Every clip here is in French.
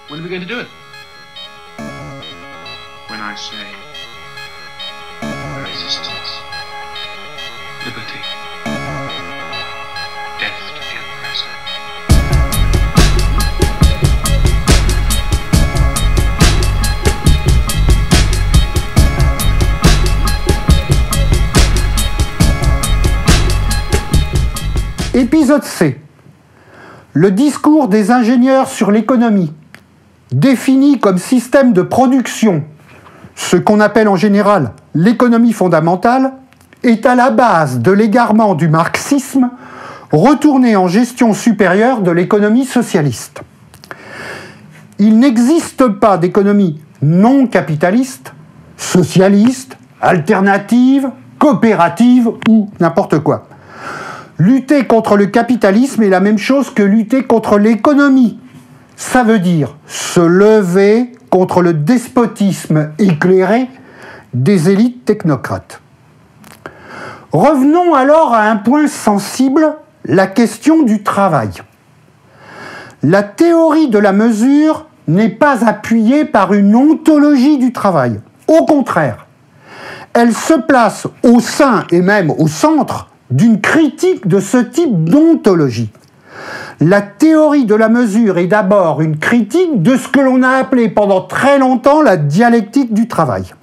When are we going to do it? When I say resistance, liberty, death to the oppressor. Épisode C. Le discours des ingénieurs sur l'économie, défini comme système de production, ce qu'on appelle en général l'économie fondamentale, est à la base de l'égarement du marxisme retourné en gestion supérieure de l'économie socialiste. Il n'existe pas d'économie non capitaliste, socialiste, alternative, coopérative ou n'importe quoi. Lutter contre le capitalisme est la même chose que lutter contre l'économie. Ça veut dire se lever contre le despotisme éclairé des élites technocrates. Revenons alors à un point sensible, la question du travail. La théorie de la mesure n'est pas appuyée par une ontologie du travail. Au contraire, elle se place au sein et même au centre d'une critique de ce type d'ontologie. La théorie de la mesure est d'abord une critique de ce que l'on a appelé pendant très longtemps la dialectique du travail.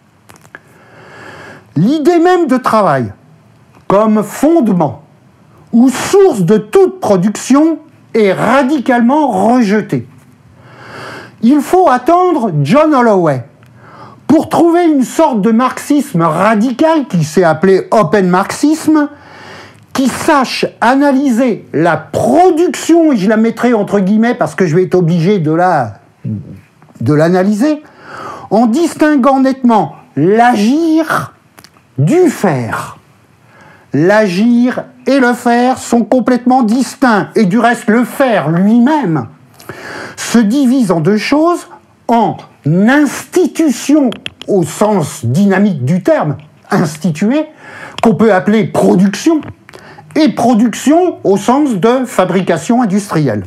L'idée même de travail, comme fondement ou source de toute production, est radicalement rejetée. Il faut attendre John Holloway pour trouver une sorte de marxisme radical qui s'est appelé open marxisme, qui sache analyser la production, et je la mettrai entre guillemets parce que je vais être obligé de l'analyser, en distinguant nettement l'agir du faire. L'agir et le faire sont complètement distincts, et du reste le faire lui-même se divise en deux choses, en institution au sens dynamique du terme, instituée, qu'on peut appeler production, et production au sens de fabrication industrielle.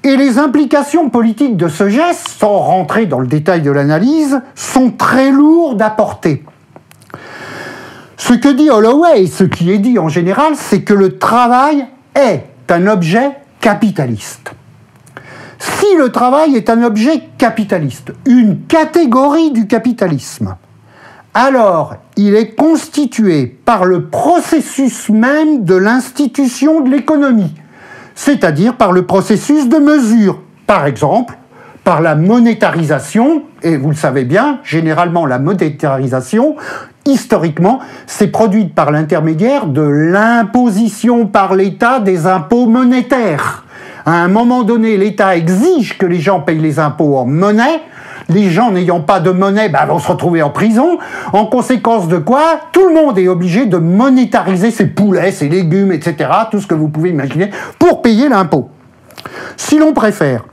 Et les implications politiques de ce geste, sans rentrer dans le détail de l'analyse, sont très lourdes à porter. Ce que dit Holloway, et ce qui est dit en général, c'est que le travail est un objet capitaliste. Si le travail est un objet capitaliste, une catégorie du capitalisme, alors il est constitué par le processus même de l'institution de l'économie, c'est-à-dire par le processus de mesure. Par exemple, par la monétarisation, et vous le savez bien, généralement la monétarisation, historiquement, s'est produite par l'intermédiaire de l'imposition par l'État des impôts monétaires. À un moment donné, l'État exige que les gens payent les impôts en monnaie. Les gens n'ayant pas de monnaie vont se retrouver en prison. En conséquence de quoi, tout le monde est obligé de monétariser ses poulets, ses légumes, etc., tout ce que vous pouvez imaginer, pour payer l'impôt. Si l'on préfère,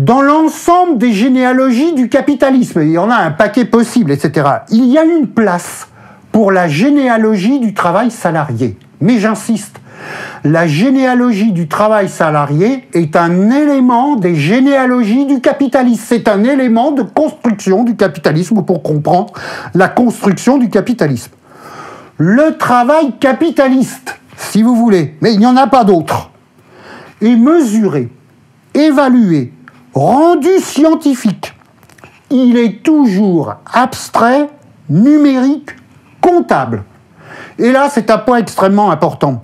dans l'ensemble des généalogies du capitalisme, il y en a un paquet possible, etc., il y a une place pour la généalogie du travail salarié. Mais j'insiste, la généalogie du travail salarié est un élément des généalogies du capitalisme. C'est un élément de construction du capitalisme pour comprendre la construction du capitalisme. Le travail capitaliste, si vous voulez, mais il n'y en a pas d'autre, est mesuré, évalué, rendu scientifique. Il est toujours abstrait, numérique, comptable. Et là, c'est un point extrêmement important.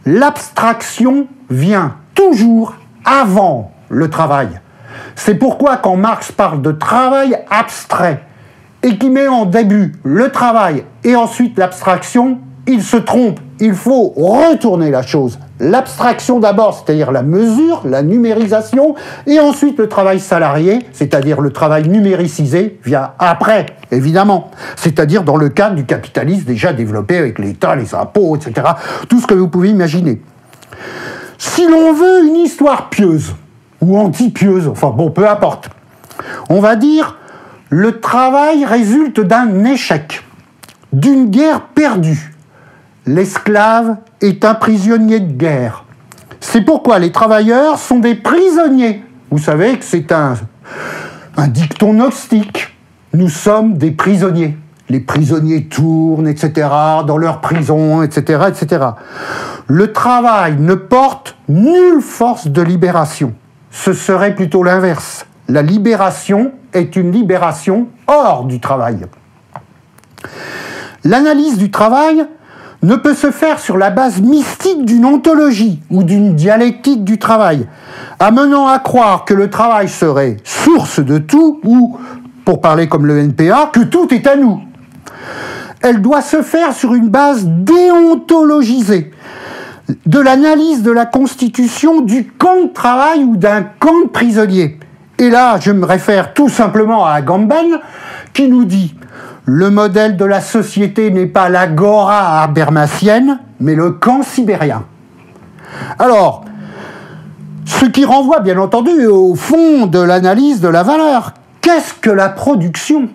L'abstraction vient toujours avant le travail. C'est pourquoi quand Marx parle de travail abstrait et qu'il met en début le travail et ensuite l'abstraction, il se trompe. Il faut retourner la chose. L'abstraction d'abord, c'est-à-dire la mesure, la numérisation, et ensuite le travail salarié, c'est-à-dire le travail numéricisé, vient après, évidemment. C'est-à-dire dans le cadre du capitalisme déjà développé avec l'État, les impôts, etc. Tout ce que vous pouvez imaginer. Si l'on veut une histoire pieuse, ou anti-pieuse, enfin bon, peu importe, on va dire le travail résulte d'un échec, d'une guerre perdue. L'esclave est un prisonnier de guerre. C'est pourquoi les travailleurs sont des prisonniers Vous savez que c'est un dicton gnostique. Nous sommes des prisonniers. Les prisonniers tournent, etc., dans leur prison, etc., etc. Le travail ne porte nulle force de libération. Ce serait plutôt l'inverse. La libération est une libération hors du travail. L'analyse du travail ne peut se faire sur la base mystique d'une ontologie ou d'une dialectique du travail, amenant à croire que le travail serait source de tout ou, pour parler comme le NPA, que tout est à nous. Elle doit se faire sur une base déontologisée, de l'analyse de la constitution du camp de travail ou d'un camp de prisonniers. Et là, je me réfère tout simplement à Agamben, qui nous dit « Le modèle de la société n'est pas l'agora habermasienne, mais le camp sibérien. » Alors, ce qui renvoie bien entendu au fond de l'analyse de la valeur. Qu'est-ce que la production ?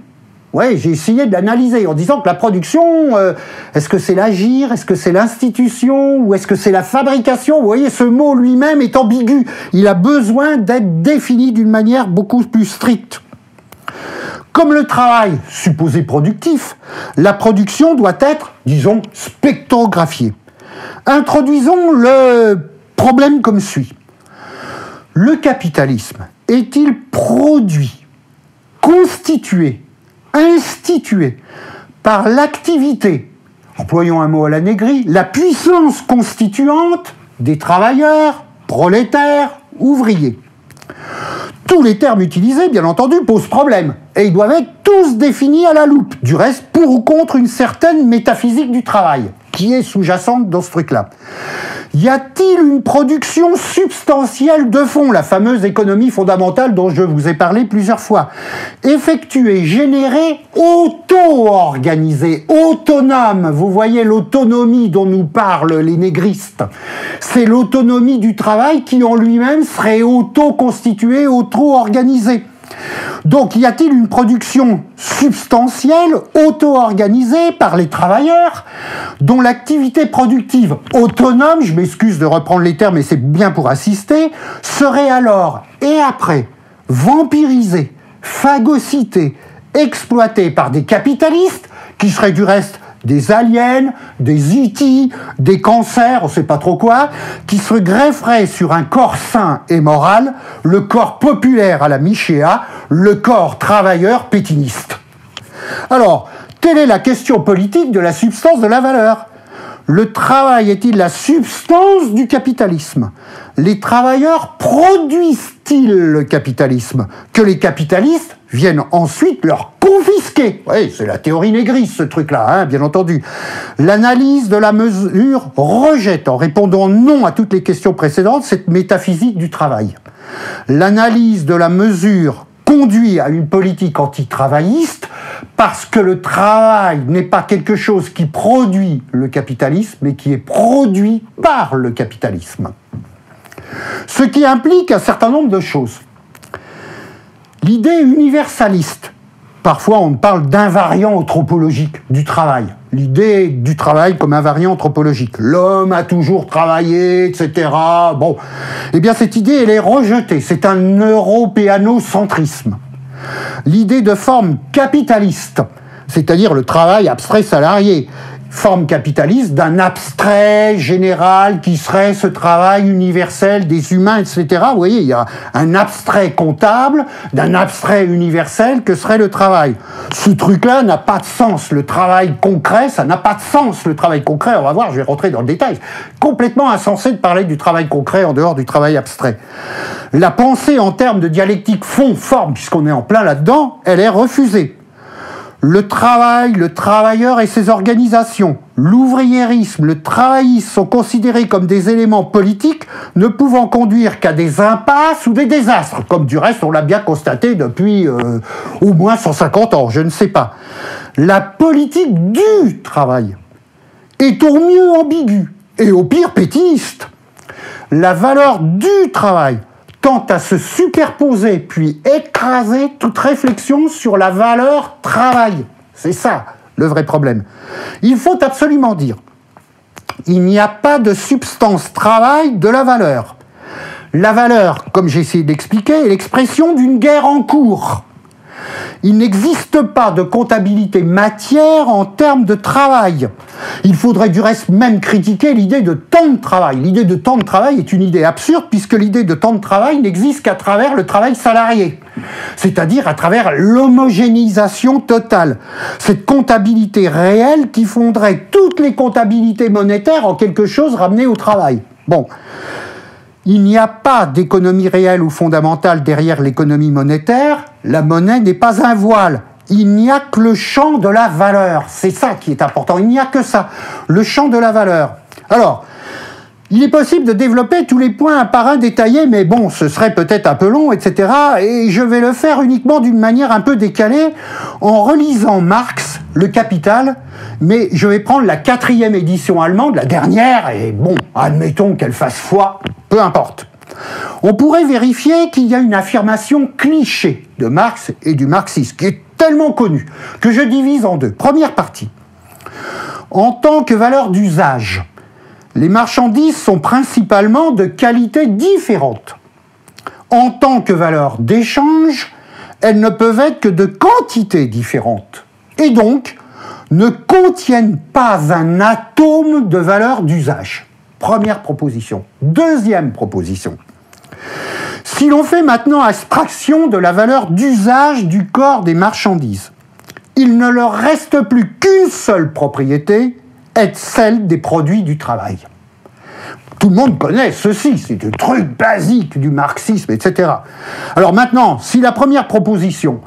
Oui, j'ai essayé de l'analyser en disant que la production, est-ce que c'est l'agir, est-ce que c'est l'institution, ou est-ce que c'est la fabrication ? Vous voyez, ce mot lui-même est ambigu. Il a besoin d'être défini d'une manière beaucoup plus stricte. Comme le travail supposé productif, la production doit être, disons, spectrographiée. Introduisons le problème comme suit. Le capitalisme est-il produit, constitué, institué par l'activité, employons un mot à la Négri, la puissance constituante des travailleurs, prolétaires, ouvriers. Tous les termes utilisés, bien entendu, posent problème, et ils doivent être tous définis à la loupe, du reste pour ou contre une certaine métaphysique du travail, qui est sous-jacente dans ce truc-là. Y a-t-il une production substantielle de fond, la fameuse économie fondamentale dont je vous ai parlé plusieurs fois, effectuée, générée, auto-organisée, autonome? Vous voyez l'autonomie dont nous parlent les négristes. C'est l'autonomie du travail qui en lui-même serait auto-constituée, auto-organisée. Donc, y a-t-il une production substantielle, auto-organisée par les travailleurs, dont l'activité productive autonome, je m'excuse de reprendre les termes, mais c'est bien pour assister, serait alors, et après, vampirisée, phagocytée, exploitée par des capitalistes, qui seraient du reste des aliens, des E.T., des cancers, on ne sait pas trop quoi, qui se grefferaient sur un corps sain et moral, le corps populaire à la Michéa, le corps travailleur pétiniste. Alors, telle est la question politique de la substance de la valeur. Le travail est-il la substance du capitalisme? Les travailleurs produisent-ils le capitalisme? Que les capitalistes viennent ensuite leur confisquer? Oui, c'est la théorie négriste, ce truc-là, hein, bien entendu. L'analyse de la mesure rejette, en répondant non à toutes les questions précédentes, cette métaphysique du travail. L'analyse de la mesure conduit à une politique antitravailliste parce que le travail n'est pas quelque chose qui produit le capitalisme, mais qui est produit par le capitalisme. Ce qui implique un certain nombre de choses. L'idée universaliste. Parfois, on parle d'invariant anthropologique du travail. L'idée du travail comme invariant anthropologique. L'homme a toujours travaillé, etc. Bon, eh bien, cette idée, elle est rejetée. C'est un européanocentrisme. L'idée de forme capitaliste, c'est-à-dire le travail abstrait salarié. Forme capitaliste d'un abstrait général qui serait ce travail universel des humains, etc. Vous voyez, il y a un abstrait comptable d'un abstrait universel que serait le travail. Ce truc-là n'a pas de sens. Le travail concret, ça n'a pas de sens. Le travail concret, on va voir, je vais rentrer dans le détail. Complètement insensé de parler du travail concret en dehors du travail abstrait. La pensée en termes de dialectique fond-forme, puisqu'on est en plein là-dedans, elle est refusée. Le travail, le travailleur et ses organisations, l'ouvriérisme, le travaillisme sont considérés comme des éléments politiques ne pouvant conduire qu'à des impasses ou des désastres, comme du reste on l'a bien constaté depuis au moins 150 ans, je ne sais pas. La politique du travail est au mieux ambiguë et au pire pétiste. La valeur du travail tend à se superposer puis écraser toute réflexion sur la valeur travail. C'est ça, le vrai problème. Il faut absolument dire, il n'y a pas de substance travail de la valeur. La valeur, comme j'ai essayé d'expliquer, est l'expression d'une guerre en cours. Il n'existe pas de comptabilité matière en termes de travail. Il faudrait du reste même critiquer l'idée de temps de travail. L'idée de temps de travail est une idée absurde puisque l'idée de temps de travail n'existe qu'à travers le travail salarié, c'est-à-dire à travers l'homogénéisation totale. Cette comptabilité réelle qui fonderait toutes les comptabilités monétaires en quelque chose ramené au travail. Bon. Il n'y a pas d'économie réelle ou fondamentale derrière l'économie monétaire. La monnaie n'est pas un voile. Il n'y a que le champ de la valeur. C'est ça qui est important. Il n'y a que ça. Le champ de la valeur. Alors, il est possible de développer tous les points un par un détaillés, mais bon, ce serait peut-être un peu long, etc. Et je vais le faire uniquement d'une manière un peu décalée, en relisant Marx, Le Capital, mais je vais prendre la 4e édition allemande, la dernière, et bon, admettons qu'elle fasse foi, peu importe. On pourrait vérifier qu'il y a une affirmation cliché de Marx et du marxisme, qui est tellement connue, que je divise en deux. Première partie. En tant que valeur d'usage, les marchandises sont principalement de qualité différente. En tant que valeur d'échange, elles ne peuvent être que de quantité différentes. Et donc, ne contiennent pas un atome de valeur d'usage. Première proposition. Deuxième proposition. Si l'on fait maintenant abstraction de la valeur d'usage du corps des marchandises, il ne leur reste plus qu'une seule propriété, être celle des produits du travail. Tout le monde connaît ceci, c'est un truc basique du marxisme, etc. Alors maintenant, si la première proposition,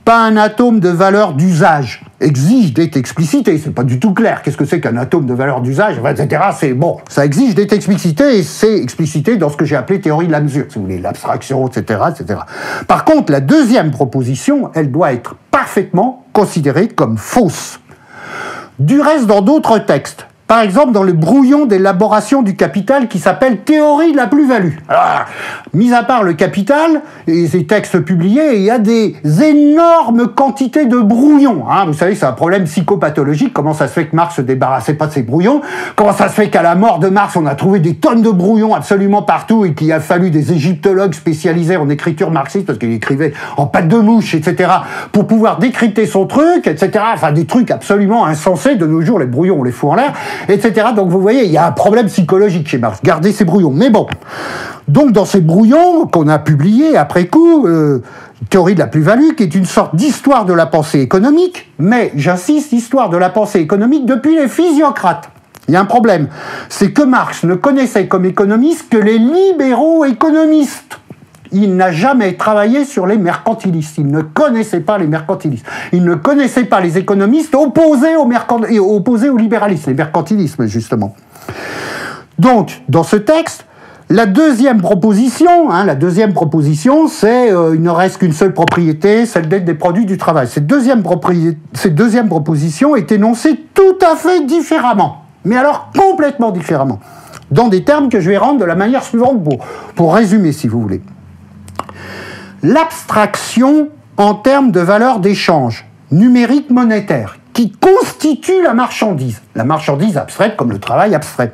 pas un atome de valeur d'usage, exige d'être explicité, c'est pas du tout clair, qu'est-ce que c'est qu'un atome de valeur d'usage, etc. C'est bon, ça exige d'être explicité, et c'est explicité dans ce que j'ai appelé théorie de la mesure, si vous voulez, l'abstraction, etc., etc. Par contre, la deuxième proposition, elle doit être parfaitement considérée comme fausse. Du reste, dans d'autres textes, par exemple dans le brouillon d'élaboration du Capital qui s'appelle Théorie de la plus-value. Alors, mis à part le Capital et ses textes publiés, il y a des énormes quantités de brouillons. Hein. Vous savez, c'est un problème psychopathologique. Comment ça se fait que Marx se débarrassait pas de ses brouillons? Comment ça se fait qu'à la mort de Marx, on a trouvé des tonnes de brouillons absolument partout et qu'il a fallu des égyptologues spécialisés en écriture marxiste, parce qu'il écrivait en pâte de mouche, etc., pour pouvoir décrypter son truc, etc. Enfin, des trucs absolument insensés. De nos jours, les brouillons, on les fout en l'air, etc. Donc vous voyez, il y a un problème psychologique chez Marx. Gardez ces brouillons. Mais bon, donc dans ces brouillons qu'on a publiés après coup, Théorie de la plus-value, qui est une sorte d'histoire de la pensée économique, mais j'insiste, histoire de la pensée économique depuis les physiocrates. Il y a un problème, c'est que Marx ne connaissait comme économiste que les libéraux économistes. Il n'a jamais travaillé sur les mercantilistes. Il ne connaissait pas les mercantilistes. Il ne connaissait pas les économistes opposés au libéralisme, les mercantilismes, justement. Donc, dans ce texte, la deuxième proposition, c'est il ne reste qu'une seule propriété, celle d'être des produits du travail. Cette deuxième proposition est énoncée tout à fait différemment. Mais alors, complètement différemment. Dans des termes que je vais rendre de la manière suivante pour résumer, si vous voulez. L'abstraction en termes de valeur d'échange numérique monétaire qui constitue la marchandise abstraite comme le travail abstrait,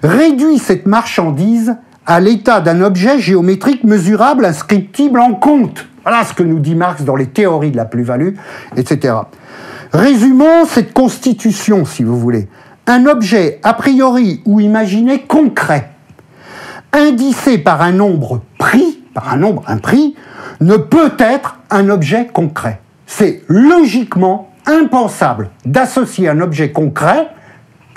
réduit cette marchandise à l'état d'un objet géométrique mesurable, inscriptible en compte. Voilà ce que nous dit Marx dans les théories de la plus-value, etc. Résumons cette constitution, si vous voulez. Un objet a priori ou imaginé concret, indicé par un nombre un prix, ne peut être un objet concret. C'est logiquement impensable d'associer un objet concret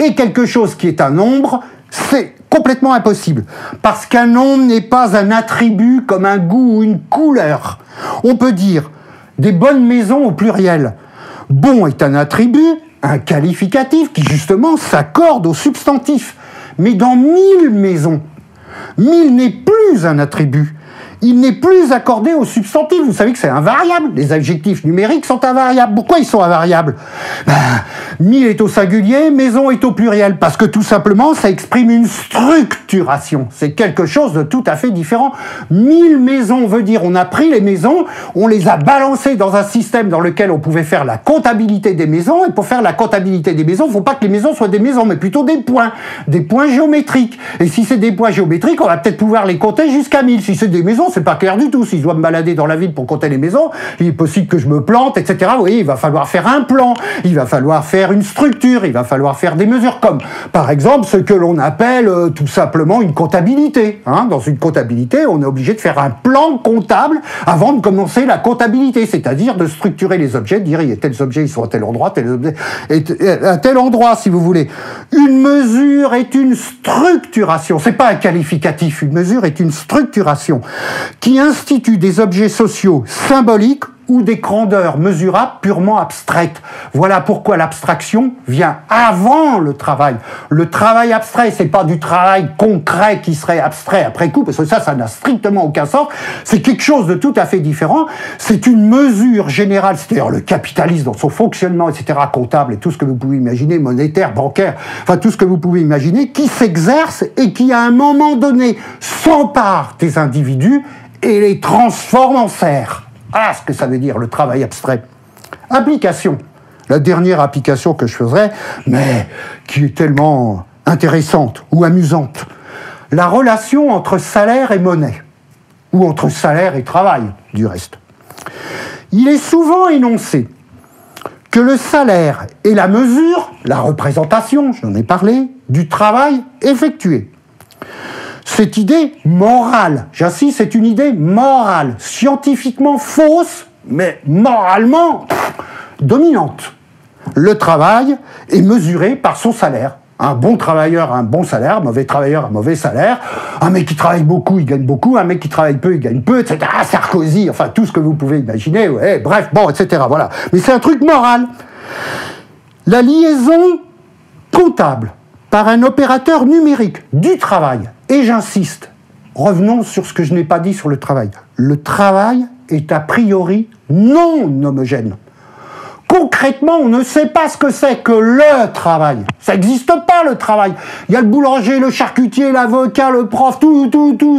et quelque chose qui est un nombre, c'est complètement impossible. Parce qu'un nombre n'est pas un attribut comme un goût ou une couleur. On peut dire des bonnes maisons au pluriel. Bon est un attribut, un qualificatif qui justement s'accorde au substantif. Mais dans 1000 maisons, 1000 n'est plus un attribut. il n'est plus accordé au substantif. Vous savez que c'est invariable. Les adjectifs numériques sont invariables. Pourquoi ils sont invariables? 1000 est au singulier, maison est au pluriel. Parce que tout simplement, ça exprime une structuration. C'est quelque chose de tout à fait différent. 1000 maisons veut dire on a pris les maisons, on les a balancées dans un système dans lequel on pouvait faire la comptabilité des maisons. Et pour faire la comptabilité des maisons, il ne faut pas que les maisons soient des maisons, mais plutôt des points géométriques. Et si c'est des points géométriques, on va peut-être pouvoir les compter jusqu'à 1000. Si c'est des maisons, c'est pas clair du tout. Si je dois me balader dans la ville pour compter les maisons, il est possible que je me plante, etc. Vous voyez, il va falloir faire un plan, il va falloir faire une structure, il va falloir faire des mesures, comme par exemple ce que l'on appelle tout simplement une comptabilité. Dans une comptabilité, on est obligé de faire un plan comptable avant de commencer la comptabilité, c'est-à-dire de structurer les objets, de dire tels objets ils sont à tel endroit, tels objets à tel endroit, si vous voulez. Une mesure est une structuration, c'est pas un qualificatif, une mesure est une structuration qui institue des objets sociaux symboliques ou des grandeurs mesurables purement abstraites. Voilà pourquoi l'abstraction vient avant le travail. Le travail abstrait, c'est pas du travail concret qui serait abstrait après coup, parce que ça n'a strictement aucun sens. C'est quelque chose de tout à fait différent. C'est une mesure générale, c'est-à-dire le capitalisme dans son fonctionnement, etc., comptable et tout ce que vous pouvez imaginer, monétaire, bancaire, enfin tout ce que vous pouvez imaginer, qui s'exerce et qui, à un moment donné, s'empare des individus et les transforme en serfs. Ah, ce que ça veut dire, le travail abstrait. Application. La dernière application que je ferai, mais qui est tellement intéressante ou amusante. La relation entre salaire et monnaie. Ou entre salaire et travail, du reste. Il est souvent énoncé que le salaire est la mesure, la représentation, j'en ai parlé, du travail effectué. Cette idée morale, j'insiste, c'est une idée morale, scientifiquement fausse, mais moralement dominante. Le travail est mesuré par son salaire. Un bon travailleur a un bon salaire, un mauvais travailleur a un mauvais salaire. Un mec qui travaille beaucoup, il gagne beaucoup. Un mec qui travaille peu, il gagne peu, etc. Sarkozy, enfin tout ce que vous pouvez imaginer, ouais, bref, bon, etc. Voilà. Mais c'est un truc moral. La liaison comptable par un opérateur numérique du travail. Et j'insiste, revenons sur ce que je n'ai pas dit sur le travail. Le travail est a priori non homogène. Concrètement, on ne sait pas ce que c'est que le travail. Ça n'existe pas, le travail. Il y a le boulanger, le charcutier, l'avocat, le prof, tout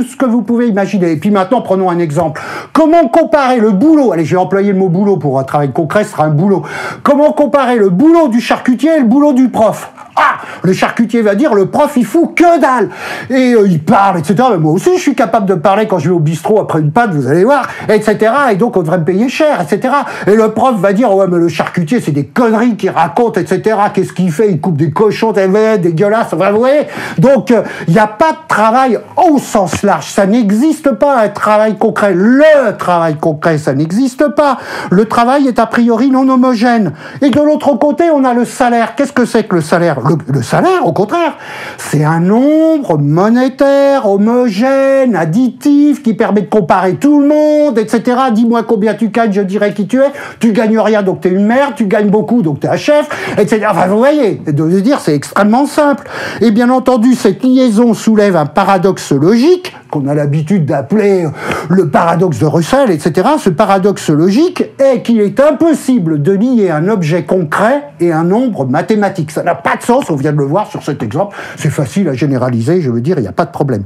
ce que vous pouvez imaginer. Et puis maintenant, prenons un exemple. Comment comparer le boulot, allez, j'ai employé le mot boulot pour un travail concret, ce sera un boulot. Comment comparer le boulot du charcutier et le boulot du prof? Ah, le charcutier va dire, le prof, il fout que dalle. Et il parle, etc. Mais moi aussi, je suis capable de parler quand je vais au bistrot après une pâte, vous allez voir, etc. Et donc, on devrait me payer cher, etc. Et le prof va dire, ouais, mais le charcutier, c'est des conneries qu'il raconte, etc. Qu'est-ce qu'il fait? Il coupe des cochons, dégueulasses, vous voyez? Donc, il n'y a pas de travail au sens large. Ça n'existe pas, un travail concret. Le travail concret, ça n'existe pas. Le travail est a priori non homogène. Et de l'autre côté, on a le salaire. Qu'est-ce que c'est que le salaire? Le salaire, au contraire, c'est un nombre monétaire, homogène, additif, qui permet de comparer tout le monde, etc. Dis-moi combien tu gagnes, je dirai qui tu es. Tu gagnes rien, donc t'es une merde. Tu gagnes beaucoup, donc t'es un chef, etc. Enfin, vous voyez, de dire, c'est extrêmement simple. Et bien entendu, cette liaison soulève un paradoxe logique, qu'on a l'habitude d'appeler le paradoxe de Russell, etc. Ce paradoxe logique est qu'il est impossible de lier un objet concret et un nombre mathématique. Ça n'a pas de sens, on vient de le voir sur cet exemple. C'est facile à généraliser, je veux dire, il n'y a pas de problème.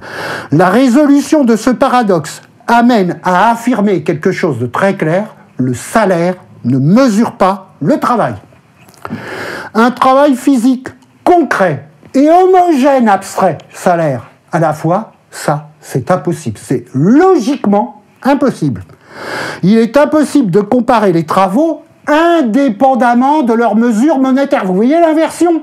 La résolution de ce paradoxe amène à affirmer quelque chose de très clair, le salaire ne mesure pas le travail. Un travail physique, concret et homogène abstrait, salaire, à la fois, ça, c'est impossible. C'est logiquement impossible. Il est impossible de comparer les travaux indépendamment de leur mesure monétaire. Vous voyez l'inversion?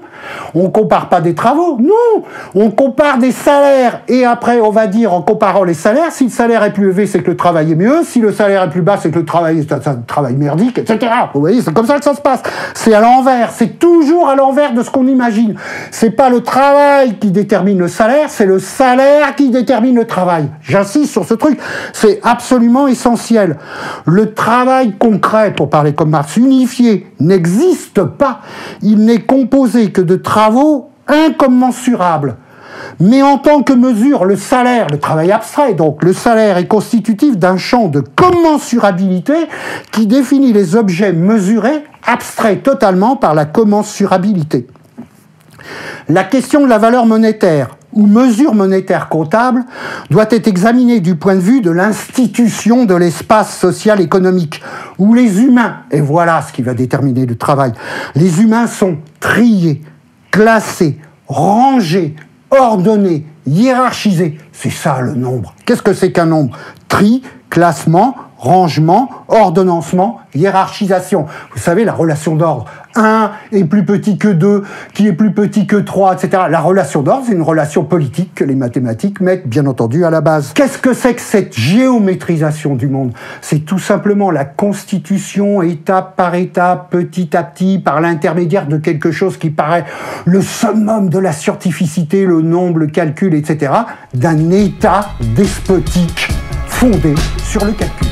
On compare pas des travaux, non, on compare des salaires, et après on va dire en comparant les salaires, si le salaire est plus élevé, c'est que le travail est mieux, si le salaire est plus bas, c'est que le travail est un travail merdique, etc. Vous voyez, c'est comme ça que ça se passe. C'est à l'envers, c'est toujours à l'envers de ce qu'on imagine. C'est pas le travail qui détermine le salaire, c'est le salaire qui détermine le travail. J'insiste sur ce truc, c'est absolument essentiel. Le travail concret, pour parler comme Marx, unifié, n'existe pas. Il n'est composé que de travaux incommensurables. Mais en tant que mesure, le salaire, le travail abstrait, donc le salaire est constitutif d'un champ de commensurabilité qui définit les objets mesurés, abstraits totalement par la commensurabilité. La question de la valeur monétaire ou mesure monétaire comptable doit être examinée du point de vue de l'institution de l'espace social économique, où les humains, et voilà ce qui va déterminer le travail, les humains sont triés, classés, rangés, ordonnés, hiérarchisés. C'est ça le nombre. Qu'est-ce que c'est qu'un nombre? Tri, classement, rangement, ordonnancement, hiérarchisation. Vous savez, la relation d'ordre. 1 est plus petit que 2, qui est plus petit que 3, etc. La relation d'ordre, c'est une relation politique que les mathématiques mettent, bien entendu, à la base. Qu'est-ce que c'est que cette géométrisation du monde? C'est tout simplement la constitution, étape par étape, petit à petit, par l'intermédiaire de quelque chose qui paraît le summum de la scientificité, le nombre, le calcul, etc., d'un état despotique fondé sur le calcul.